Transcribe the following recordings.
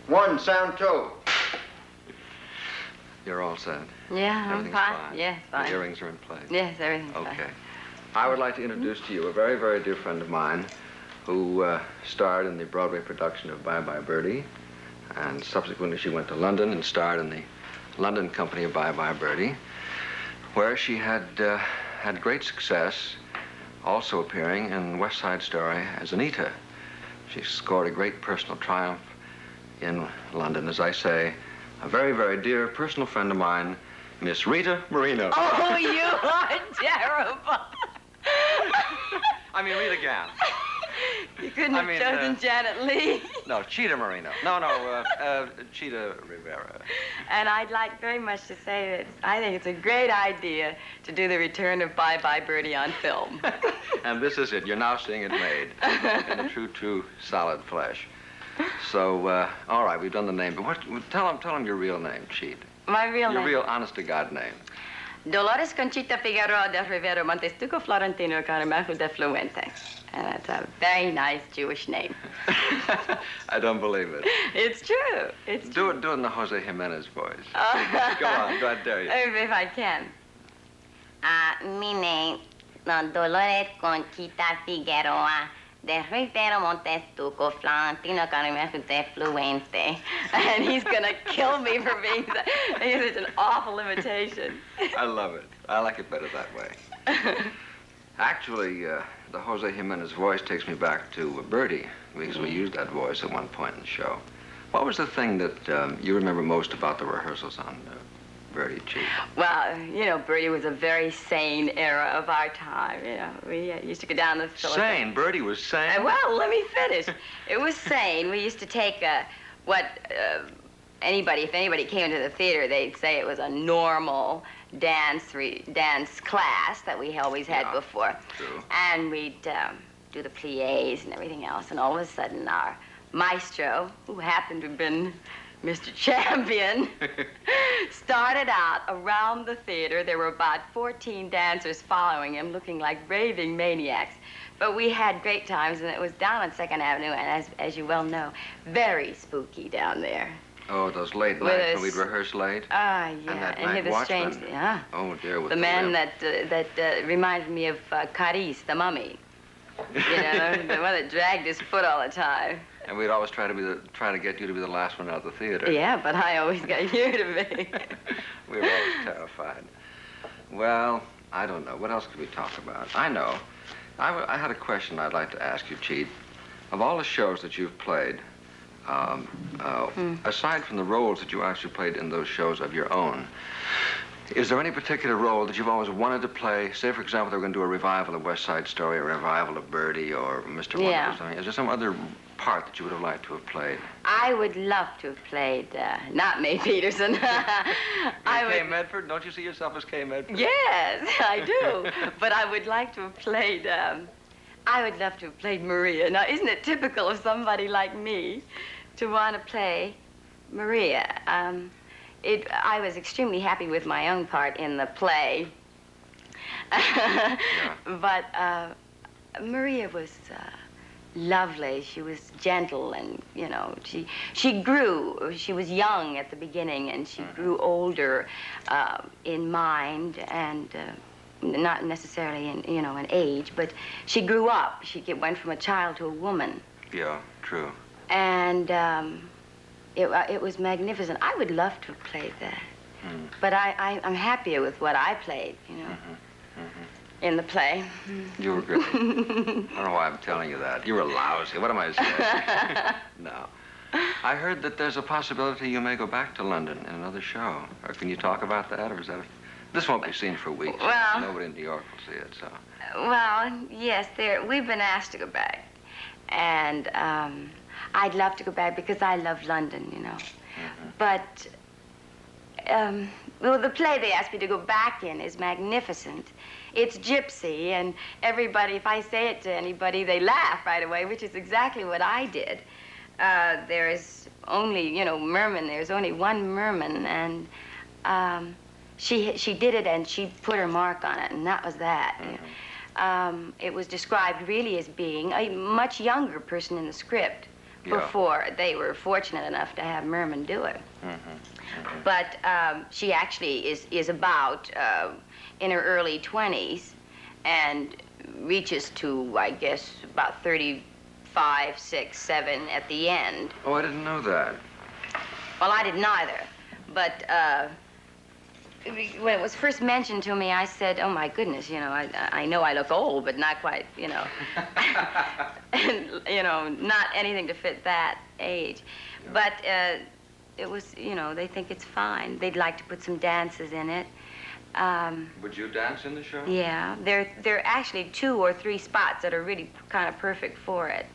1, sound 2. You're all set? Yeah, I'm fine. Fine. Yes, fine. The earrings are in place? Yes, everything's fine. Okay. I would like to introduce to you a very, very dear friend of mine who starred in the Broadway production of Bye Bye Birdie, and subsequently she went to London and starred in the London company of Bye Bye Birdie, where she had had great success, also appearing in West Side Story as Anita. She scored a great personal triumph in London, as I say. A very, very dear personal friend of mine, Miss Rita Moreno. Oh, you are terrible. I mean, Rita Gann. You couldn't have chosen Janet Leigh. No, Chita Moreno. No, Chita Rivera. And I'd like very much to say that I think it's a great idea to do the return of Bye Bye Birdie on film. And this is it. You're now seeing it made in a true, solid flesh. So, all right, we've done the name. But tell them your real name, Cheat. My real name? Your real, honest-to-God name. Dolores Conchita Figueroa de Rivera Montestuco Florentino Carnival de Fluente. And that's a very nice Jewish name. I don't believe it. It's true. It's true. Do it in the Jose Jimenez voice. Go on, I dare you. If I can. Mi name, Dolores Conchita Figueroa de Rivera Montestuco Florentino Carnival de Fluente. And he's going to kill me for being such an awful imitation. I love it. I like it better that way. Actually, the Jose Jimenez voice takes me back to Birdie, because we used that voice at one point in the show. What was the thing that you remember most about the rehearsals on Birdie, Chief? Well, you know, Birdie was a very sane era of our time. You know, we used to go down the Philippines. Sane? Birdie was sane? Well, let me finish. It was sane. We used to take if anybody came into the theater, they'd say it was a normal dance class that we always had before. True. And we'd do the pliés and everything else. And all of a sudden, our maestro, who happened to have been Mr. Champion, started out around the theater. There were about 14 dancers following him, looking like raving maniacs. But we had great times, and it was down on 2nd Avenue, and as you well know, very spooky down there. Oh, those late nights when we'd rehearse late? Yeah. And that and night the watchman? strange, yeah. Oh, dear. With the man that reminded me of Caris, the mummy. You know, the one that dragged his foot all the time. And we'd always try to get you to be the last one out of the theater. Yeah, but I always got you to be. We were always terrified. Well, I don't know. What else could we talk about? I know. I had a question I'd like to ask you, Cheat. Of all the shows that you've played, aside from the roles that you actually played in those shows of your own, is there any particular role that you've always wanted to play? Say, for example, they were going to do a revival of West Side Story, a revival of Birdie, or Mr. Wonderful or something. Is there some other part that you would have liked to have played? I would love to have played, not Mae Peterson. Kay Medford? Don't you see yourself as Kay Medford? Yes, I do. But I would like to have played, I would love to have played Maria. Now, isn't it typical of somebody like me to want to play Maria? I was extremely happy with my own part in the play. But Maria was lovely. She was gentle, and, you know, she grew. She was young at the beginning, and she grew older in mind and not necessarily in, you know, in age, but she grew up. She went from a child to a woman. Yeah, true. And it was magnificent. I would love to have played that. But I'm happier with what I played, you know, in the play. You were good. I don't know why I'm telling you that. You were lousy. What am I saying? No. I heard that there's a possibility you may go back to London in another show. Or can you talk about that, or is that this won't be seen for weeks. Well, nobody in New York will see it, so. Well, yes, we've been asked to go back. And I'd love to go back because I love London, you know. But, well, the play they asked me to go back in is magnificent. It's gypsy, and everybody, if I say it to anybody, they laugh right away, which is exactly what I did. There is only, you know, merman. There's only one merman, and she did it, and she put her mark on it, and that was that. It was described really as being a much younger person in the script, before they were fortunate enough to have Merman do it. But she actually is about in her early 20s and reaches to, I guess, about 35, 6, 7 at the end. Oh, I didn't know that. Well, I didn't either. But when it was first mentioned to me, I said, oh, my goodness, you know, I know I look old, but not quite, you know. And, you know, not anything to fit that age. Yeah. But it was, you know, they think it's fine. They'd like to put some dances in it. Would you dance in the show? Yeah, there are actually 2 or 3 spots that are really kind of perfect for it.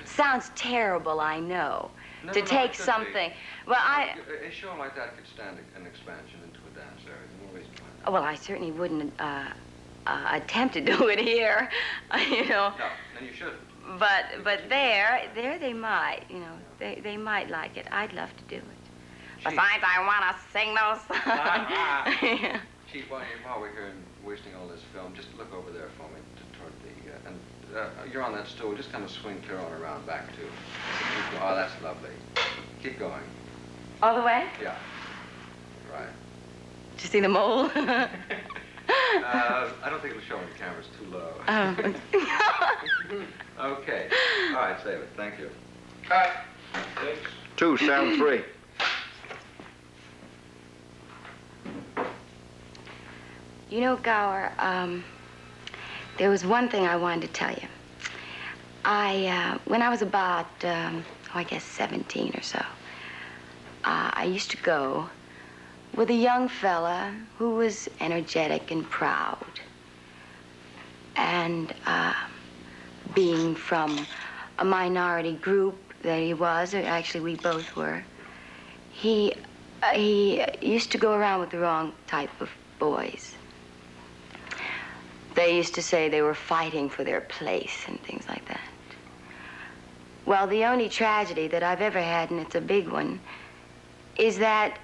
Sounds terrible, I know, No, to no, take it could something. be. Well, A show like that could stand an expansion into a dance area. There's no reason why not. well, I certainly wouldn't attempt to do it here, you know. No, then you shouldn't. But there they might, you know, they might like it. I'd love to do it. Besides, I want to sing those songs. Chief, while we're here and wasting all this film, just look over there for me toward the, and you're on that stool. Just kind of swing clear on around back, too. Oh, that's lovely. Keep going. All the way? Yeah. Right. Did you see the mole? I don't think it'll show on the camera. It's too low. Okay. All right, save it. Thank you. Cut. 2, sound 3. You know, Gower, there was one thing I wanted to tell you. When I was about, I guess 17 or so, I used to go with a young fella who was energetic and proud. And being from a minority group that he was, or actually we both were, he used to go around with the wrong type of boys. They used to say they were fighting for their place and things like that. Well, the only tragedy that I've ever had, and it's a big one, is that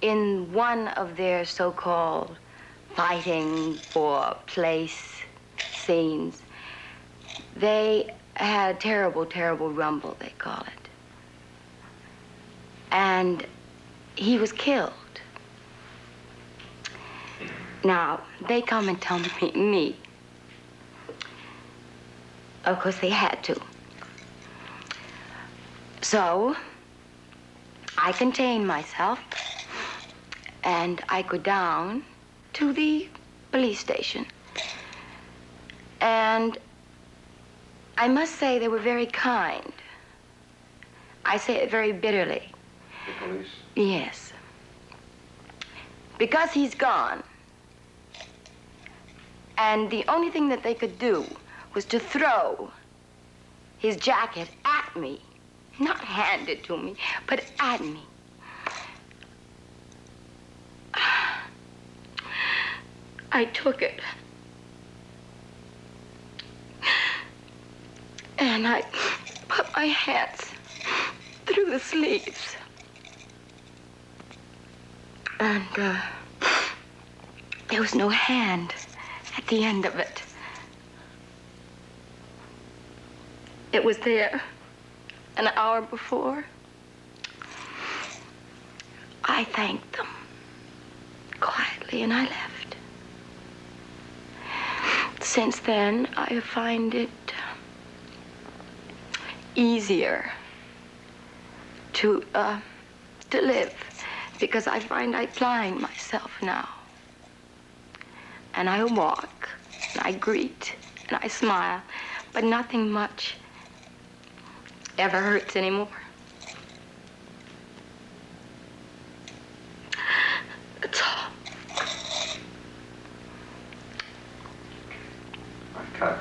in one of their so-called fighting for place scenes, they had a terrible, terrible rumble, they call it. And he was killed. Now, they come and tell me. Of course, they had to. So, I contained myself, and I go down to the police station. And I must say they were very kind. I say it very bitterly. The police? Yes. Because he's gone. And the only thing that they could do was to throw his jacket at me. Not hand it to me, but at me. I took it. And I put my hands through the sleeves. And there was no hand at the end of it. It was there an hour before. I thanked them quietly and I left. Since then, I find it easier to live because I find I'm applying myself now. And I walk, and I greet, and I smile, but nothing much ever hurts anymore. That's all. Cut.